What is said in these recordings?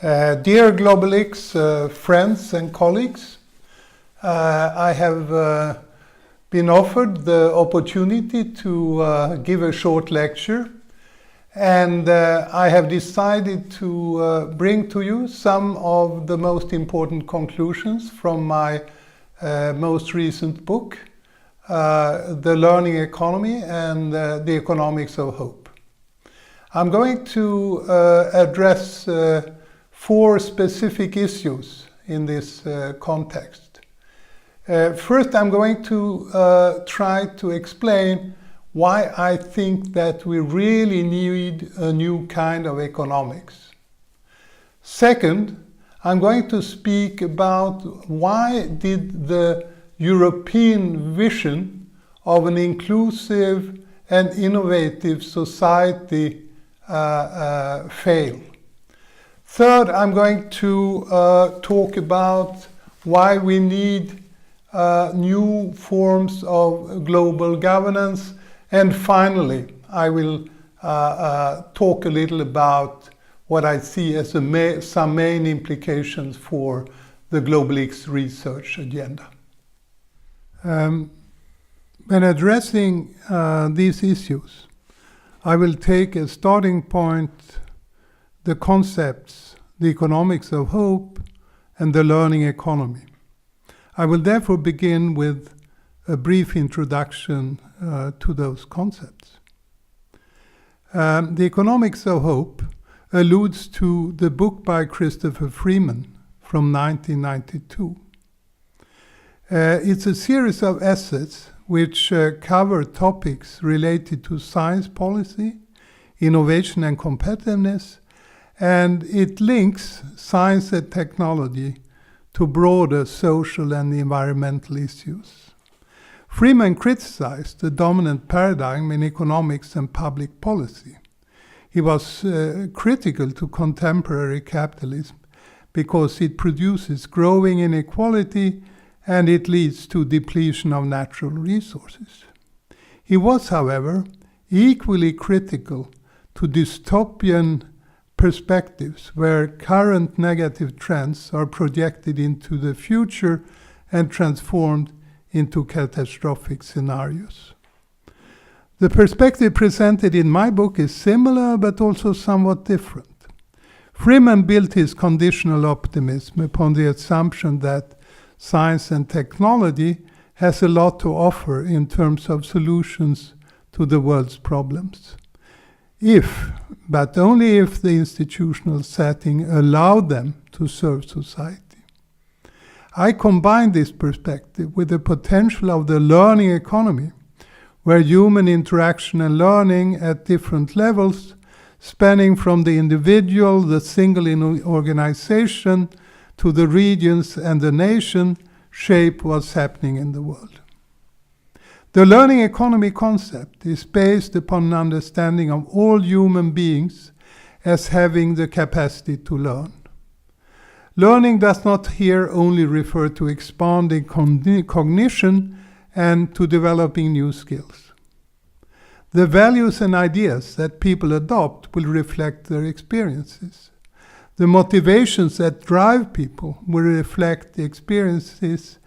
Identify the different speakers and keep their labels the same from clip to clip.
Speaker 1: Dear Globelics friends and colleagues, I have been offered the opportunity to give a short lecture, and I have decided to bring to you some of the most important conclusions from my most recent book, The Learning Economy and the Economics of Hope. I'm going to address four specific issues in this context. First, I'm going to try to explain why I think that we really need a new kind of economics. Second, I'm going to speak about why did the European vision of an inclusive and innovative society fail. Third, I'm going to talk about why we need new forms of global governance. And finally, I will talk a little about what I see as some main implications for the Globelics research agenda. When addressing these issues, I will take as starting point the concepts, the economics of hope, and the learning economy. I will therefore begin with a brief introduction to those concepts. The economics of hope alludes to the book by Christopher Freeman from 1992. It's a series of essays which cover topics related to science policy, innovation and competitiveness, and it links science and technology to broader social and environmental issues. Freeman criticized the dominant paradigm in economics and public policy. He was critical to contemporary capitalism because it produces growing inequality and it leads to depletion of natural resources. He was, however, equally critical to dystopian perspectives where current negative trends are projected into the future and transformed into catastrophic scenarios. The perspective presented in my book is similar but also somewhat different. Freeman built his conditional optimism upon the assumption that science and technology has a lot to offer in terms of solutions to the world's problems. If, but only if, the institutional setting allowed them to serve society. I combine this perspective with the potential of the learning economy, where human interaction and learning at different levels, spanning from the individual, the single organization, to the regions and the nation, shape what's happening in the world. The learning economy concept is based upon an understanding of all human beings as having the capacity to learn. Learning does not here only refer to expanding cognition and to developing new skills. The values and ideas that people adopt will reflect their experiences. The motivations that drive people will reflect the experiences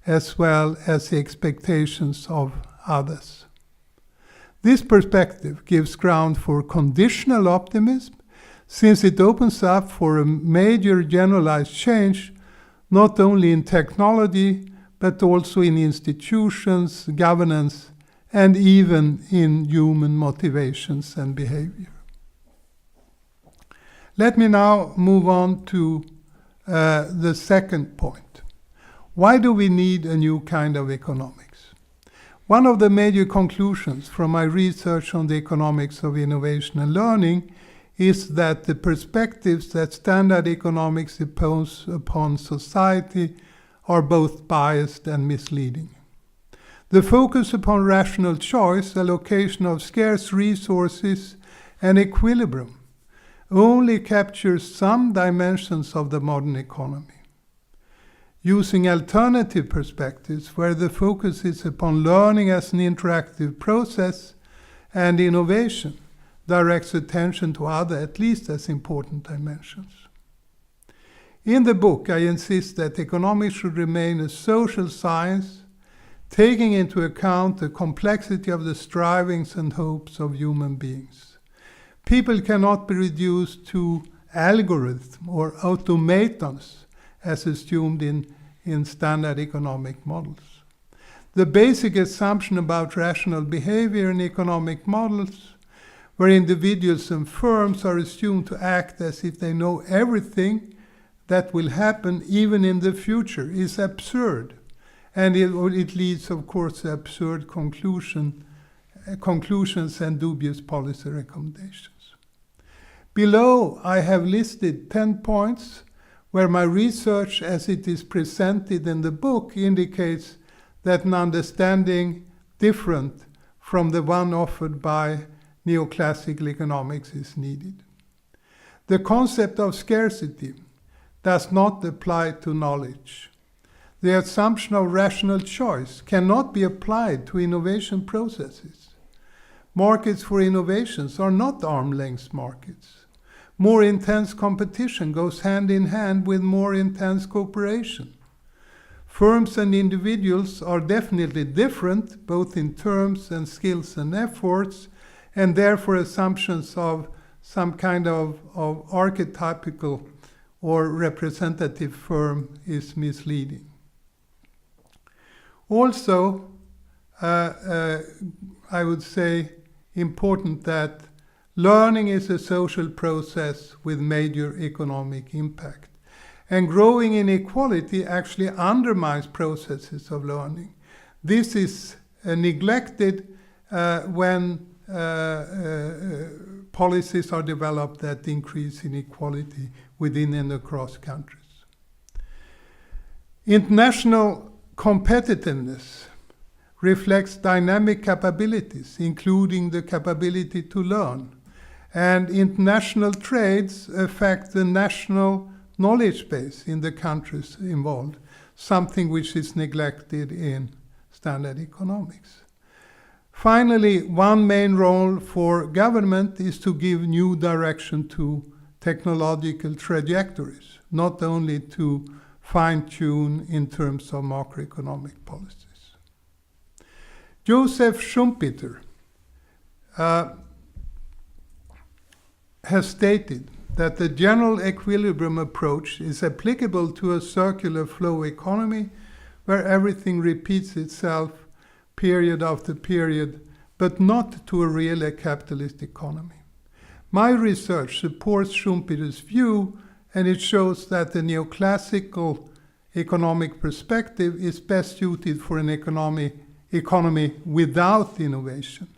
Speaker 1: as well as the expectations of others. This perspective gives ground for conditional optimism, since it opens up for a major generalized change, not only in technology, but also in institutions, governance, and even in human motivations and behavior. Let me now move on to the second point. Why do we need a new kind of economics? One of the major conclusions from my research on the economics of innovation and learning is that the perspectives that standard economics impose upon society are both biased and misleading. The focus upon rational choice, allocation of scarce resources, and equilibrium only captures some dimensions of the modern economy. Using alternative perspectives where the focus is upon learning as an interactive process and innovation directs attention to other, at least as important dimensions. In the book, I insist that economics should remain a social science, taking into account the complexity of the strivings and hopes of human beings. People cannot be reduced to algorithms or automatons as assumed in standard economic models. The basic assumption about rational behavior in economic models, where individuals and firms are assumed to act as if they know everything that will happen even in the future, is absurd. And it leads, of course, to absurd conclusions and dubious policy recommendations. Below, I have listed 10 points where my research as it is presented in the book indicates that an understanding different from the one offered by neoclassical economics is needed. The concept of scarcity does not apply to knowledge. The assumption of rational choice cannot be applied to innovation processes. Markets for innovations are not arm's-length markets. More intense competition goes hand in hand with more intense cooperation. Firms and individuals are definitely different, both in terms and skills and efforts, and therefore assumptions of some kind of archetypical or representative firm is misleading. Also, I would say important that learning is a social process with major economic impact. And growing inequality actually undermines processes of learning. This is neglected when policies are developed that increase inequality within and across countries. International competitiveness reflects dynamic capabilities, including the capability to learn. And international trades affect the national knowledge base in the countries involved, something which is neglected in standard economics. Finally, one main role for government is to give new direction to technological trajectories, not only to fine-tune in terms of macroeconomic policies. Joseph Schumpeter has stated that the general equilibrium approach is applicable to a circular flow economy where everything repeats itself period after period, but not to a real capitalist economy. My research supports Schumpeter's view, and it shows that the neoclassical economic perspective is best suited for an economy without innovation.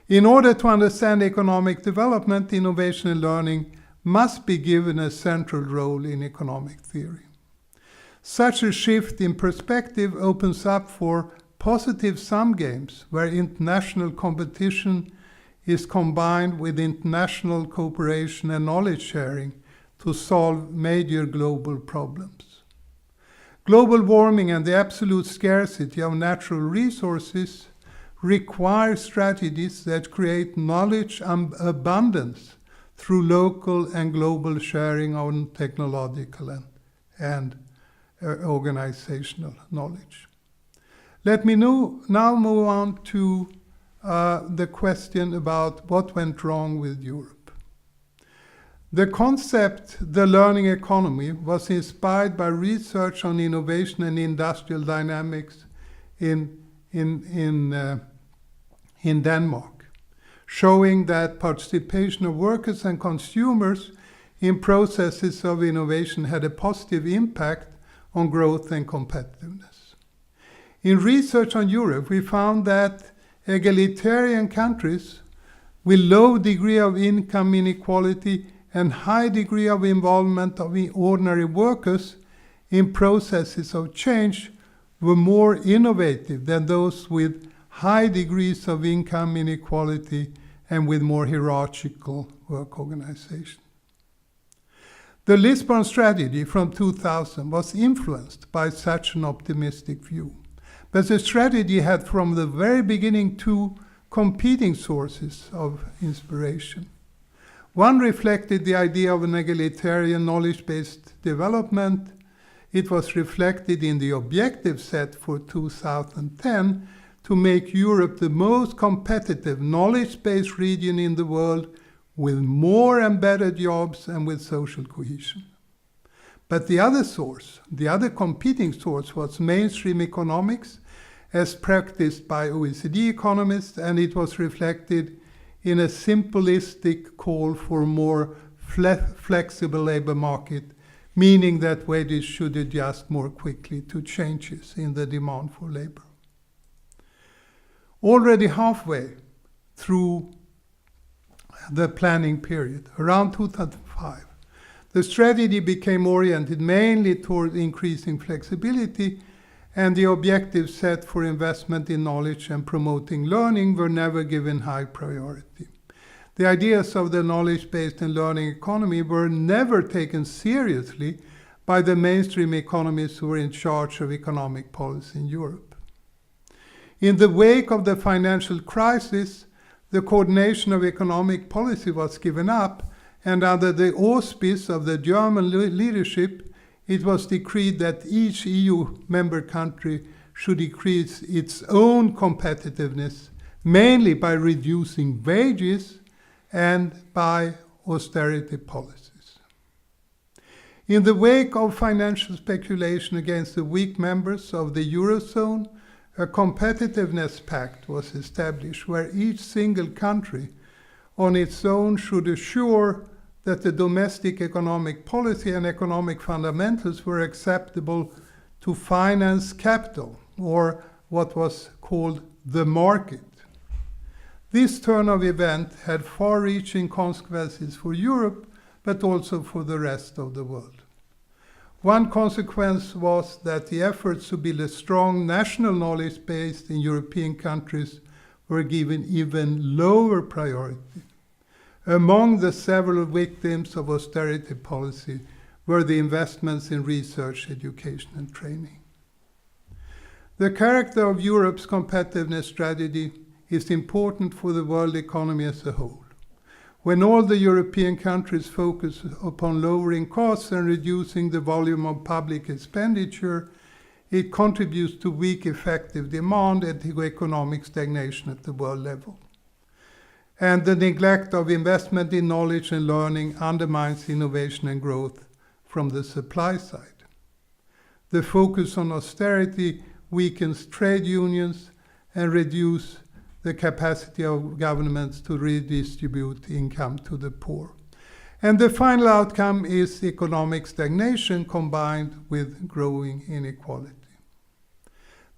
Speaker 1: In order to understand economic development, innovation and learning must be given a central role in economic theory. Such a shift in perspective opens up for positive sum games where international competition is combined with international cooperation and knowledge sharing to solve major global problems. Global warming and the absolute scarcity of natural resources require strategies that create knowledge abundance through local and global sharing of technological and organizational knowledge. Let me now move on to the question about what went wrong with Europe. The concept, the learning economy, was inspired by research on innovation and industrial dynamics in Denmark, showing that participation of workers and consumers in processes of innovation had a positive impact on growth and competitiveness. In research on Europe, we found that egalitarian countries with low degree of income inequality and high degree of involvement of ordinary workers in processes of change were more innovative than those with high degrees of income inequality and with more hierarchical work organization. The Lisbon strategy from 2000 was influenced by such an optimistic view. But the strategy had from the very beginning two competing sources of inspiration. One reflected the idea of an egalitarian knowledge-based development. It was reflected in the objective set for 2010 to make Europe the most competitive knowledge-based region in the world with more embedded jobs and with social cohesion. But the other competing source was mainstream economics as practiced by OECD economists, and it was reflected in a simplistic call for a more flexible labor market, meaning that wages should adjust more quickly to changes in the demand for labor. Already halfway through the planning period, around 2005, the strategy became oriented mainly toward increasing flexibility, and the objectives set for investment in knowledge and promoting learning were never given high priority. The ideas of the knowledge-based and learning economy were never taken seriously by the mainstream economists who were in charge of economic policy in Europe. In the wake of the financial crisis, the coordination of economic policy was given up, and under the auspice of the German leadership, it was decreed that each EU member country should increase its own competitiveness, mainly by reducing wages and by austerity policies. In the wake of financial speculation against the weak members of the Eurozone, a competitiveness pact was established where each single country on its own should assure that the domestic economic policy and economic fundamentals were acceptable to finance capital, or what was called the market. This turn of events had far-reaching consequences for Europe, but also for the rest of the world. One consequence was that the efforts to build a strong national knowledge base in European countries were given even lower priority. Among the several victims of austerity policy were the investments in research, education, and training. The character of Europe's competitiveness strategy is important for the world economy as a whole. When all the European countries focus upon lowering costs and reducing the volume of public expenditure, it contributes to weak effective demand and to economic stagnation at the world level. And the neglect of investment in knowledge and learning undermines innovation and growth from the supply side. The focus on austerity weakens trade unions and reduces the capacity of governments to redistribute income to the poor. And the final outcome is economic stagnation combined with growing inequality.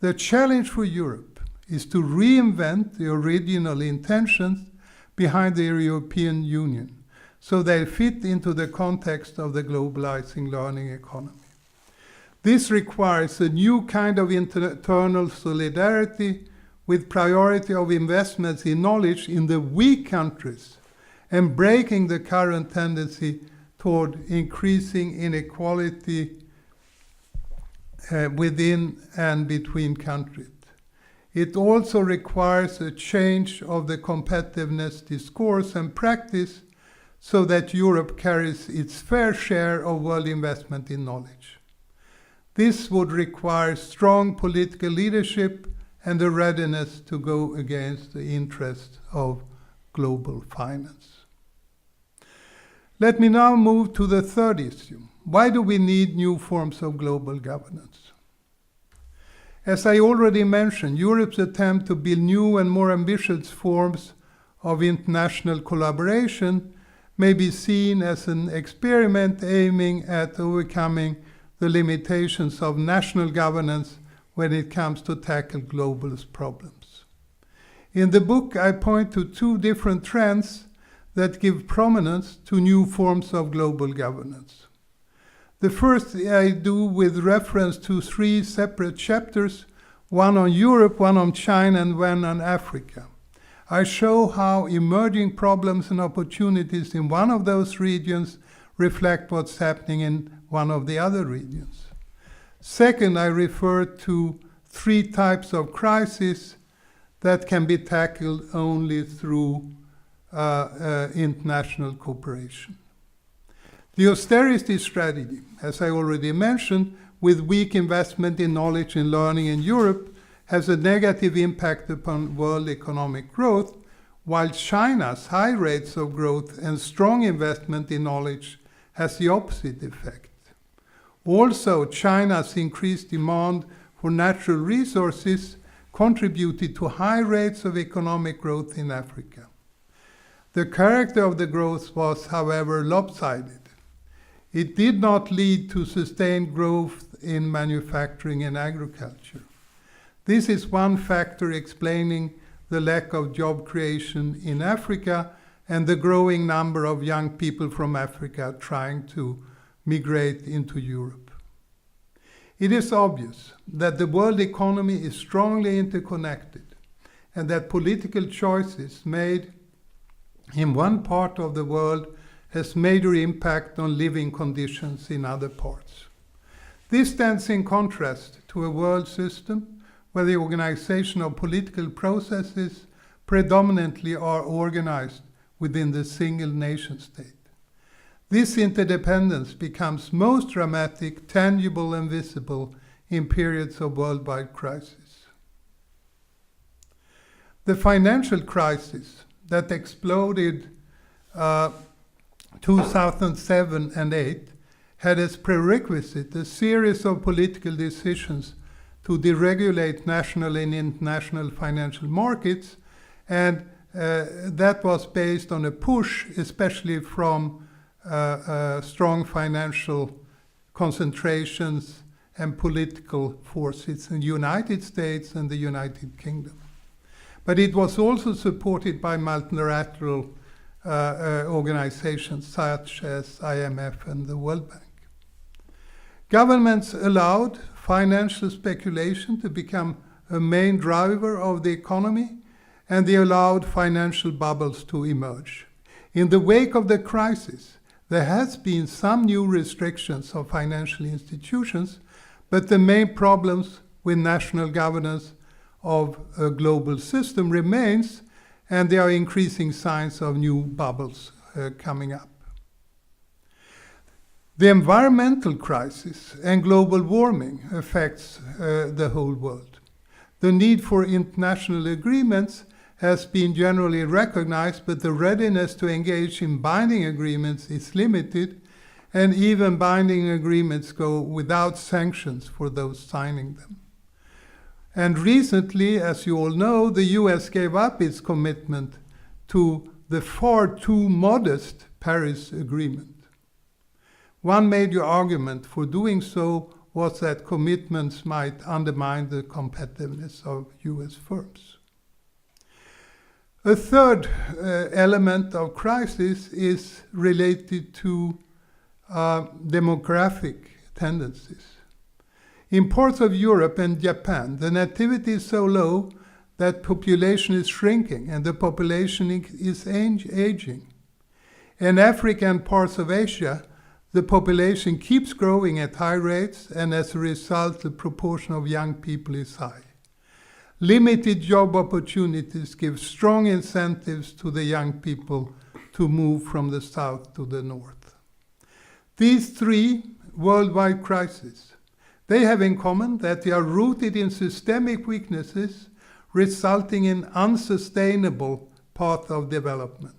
Speaker 1: The challenge for Europe is to reinvent the original intentions behind the European Union, so they fit into the context of the globalizing learning economy. This requires a new kind of internal solidarity with priority of investments in knowledge in the weak countries and breaking the current tendency toward increasing inequality within and between countries. It also requires a change of the competitiveness discourse and practice so that Europe carries its fair share of world investment in knowledge. This would require strong political leadership and a readiness to go against the interests of global finance. Let me now move to the third issue. Why do we need new forms of global governance? As I already mentioned, Europe's attempt to build new and more ambitious forms of international collaboration may be seen as an experiment aiming at overcoming the limitations of national governance when it comes to tackle global problems. In the book, I point to two different trends that give prominence to new forms of global governance. The first I do with reference to three separate chapters, one on Europe, one on China, and one on Africa. I show how emerging problems and opportunities in one of those regions reflect what's happening in one of the other regions. Second, I refer to three types of crises that can be tackled only through international cooperation. The austerity strategy, as I already mentioned, with weak investment in knowledge and learning in Europe, has a negative impact upon world economic growth, while China's high rates of growth and strong investment in knowledge has the opposite effect. Also, China's increased demand for natural resources contributed to high rates of economic growth in Africa. The character of the growth was, however, lopsided. It did not lead to sustained growth in manufacturing and agriculture. This is one factor explaining the lack of job creation in Africa and the growing number of young people from Africa trying to migrate into Europe. It is obvious that the world economy is strongly interconnected and that political choices made in one part of the world has major impact on living conditions in other parts. This stands in contrast to a world system where the organization of political processes predominantly are organized within the single nation state. This interdependence becomes most dramatic, tangible, and visible in periods of worldwide crisis. The financial crisis that exploded 2007 and 2008 had as prerequisite a series of political decisions to deregulate national and international financial markets, and that was based on a push, especially from strong financial concentrations and political forces in the United States and the United Kingdom. But it was also supported by multilateral organizations such as IMF and the World Bank. Governments allowed financial speculation to become a main driver of the economy, and they allowed financial bubbles to emerge. In the wake of the crisis, there has been some new restrictions of financial institutions, but the main problems with national governance of a global system remains, and there are increasing signs of new bubbles coming up. The environmental crisis and global warming affects the whole world. The need for international agreements has been generally recognized, but the readiness to engage in binding agreements is limited, and even binding agreements go without sanctions for those signing them. And recently, as you all know, the US gave up its commitment to the far too modest Paris Agreement. One major argument for doing so was that commitments might undermine the competitiveness of US firms. A third element of crisis is related to demographic tendencies. In parts of Europe and Japan, the nativity is so low that population is shrinking and the population is aging. In Africa and parts of Asia, the population keeps growing at high rates, and as a result, the proportion of young people is high. Limited job opportunities give strong incentives to the young people to move from the south to the north. These three worldwide crises, they have in common that they are rooted in systemic weaknesses, resulting in unsustainable path of development.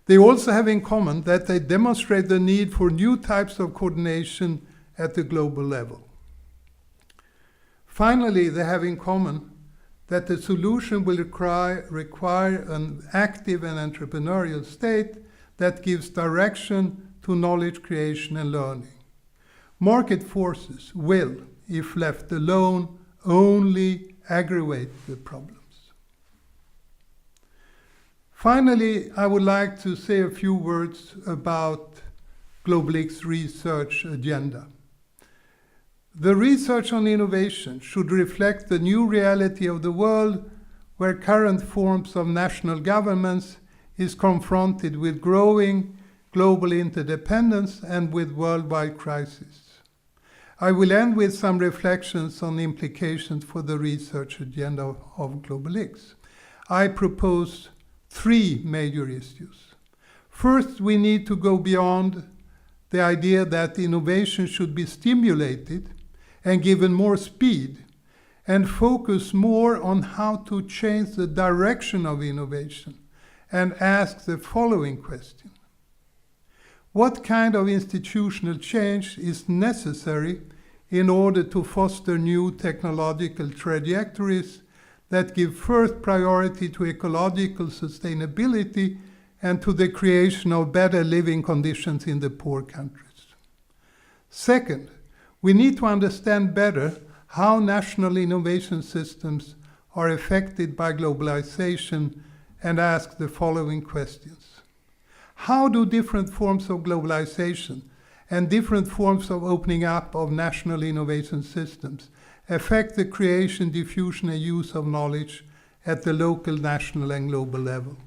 Speaker 1: They also have in common that they demonstrate the need for new types of coordination at the global level. Finally, they have in common that the solution will require an active and entrepreneurial state that gives direction to knowledge creation and learning. Market forces will, if left alone, only aggravate the problems. Finally, I would like to say a few words about Globelics' research agenda. The research on innovation should reflect the new reality of the world where current forms of national governments is confronted with growing global interdependence and with worldwide crises. I will end with some reflections on the implications for the research agenda of Globelics. I propose three major issues. First, we need to go beyond the idea that innovation should be stimulated and given more speed, and focus more on how to change the direction of innovation and ask the following question. What kind of institutional change is necessary in order to foster new technological trajectories that give first priority to ecological sustainability and to the creation of better living conditions in the poor countries? Second, we need to understand better how national innovation systems are affected by globalization and ask the following questions. How do different forms of globalization and different forms of opening up of national innovation systems affect the creation, diffusion, and use of knowledge at the local, national, and global level?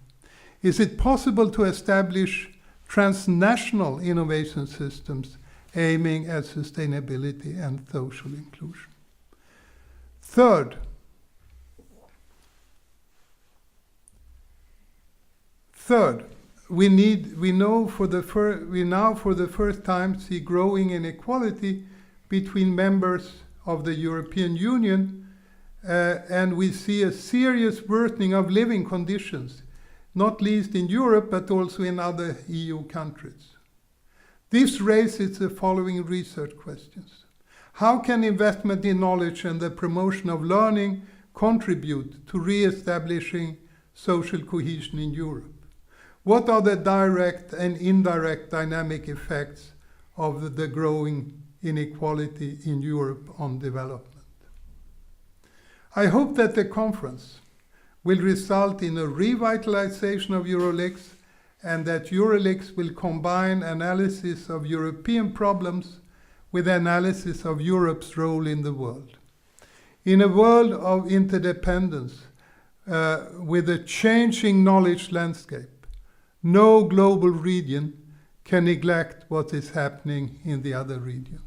Speaker 1: Is it possible to establish transnational innovation systems aiming at sustainability and social inclusion? Third, we now for the first time see growing inequality between members of the European Union, and we see a serious worsening of living conditions, not least in Europe, but also in other EU countries. This raises the following research questions. How can investment in knowledge and the promotion of learning contribute to re-establishing social cohesion in Europe? What are the direct and indirect dynamic effects of the growing inequality in Europe on development? I hope that the conference will result in a revitalization of Globelics, and that Globelics will combine analysis of European problems with analysis of Europe's role in the world. In a world of interdependence, with a changing knowledge landscape, no global region can neglect what is happening in the other regions.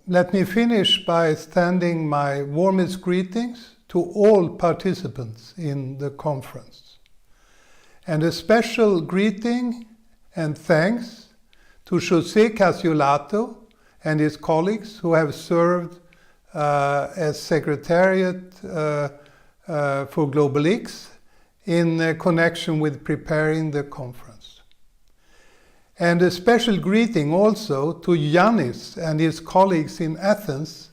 Speaker 1: Let me finish by extending my warmest greetings to all participants in the conference. And a special greeting and thanks to José Casiolato and his colleagues who have served as Secretariat for Globelics in connection with preparing the conference. And a special greeting also to Yannis and his colleagues in Athens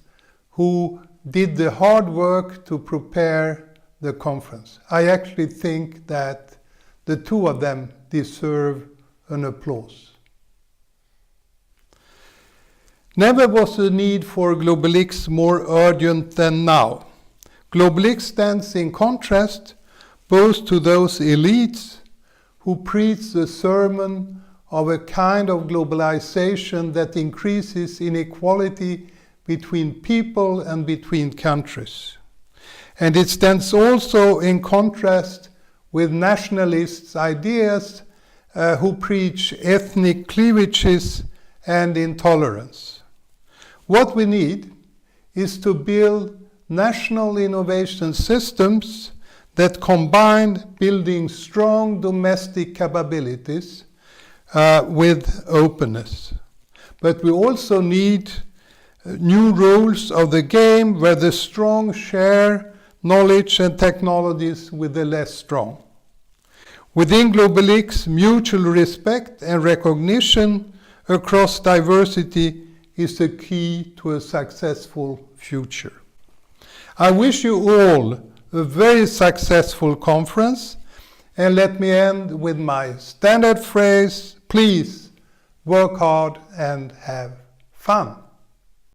Speaker 1: who did the hard work to prepare the conference. I actually think that the two of them deserve an applause. Never was the need for Globelics more urgent than now. Globelics stands in contrast both to those elites who preach the sermon of a kind of globalization that increases inequality between people and between countries. And it stands also in contrast with nationalists' ideas who preach ethnic cleavages and intolerance. What we need is to build national innovation systems that combine building strong domestic capabilities with openness. But we also need new rules of the game where the strong share knowledge and technologies with the less strong. Within Globelics, mutual respect and recognition across diversity is the key to a successful future. I wish you all a very successful conference, and let me end with my standard phrase, please work hard and have fun.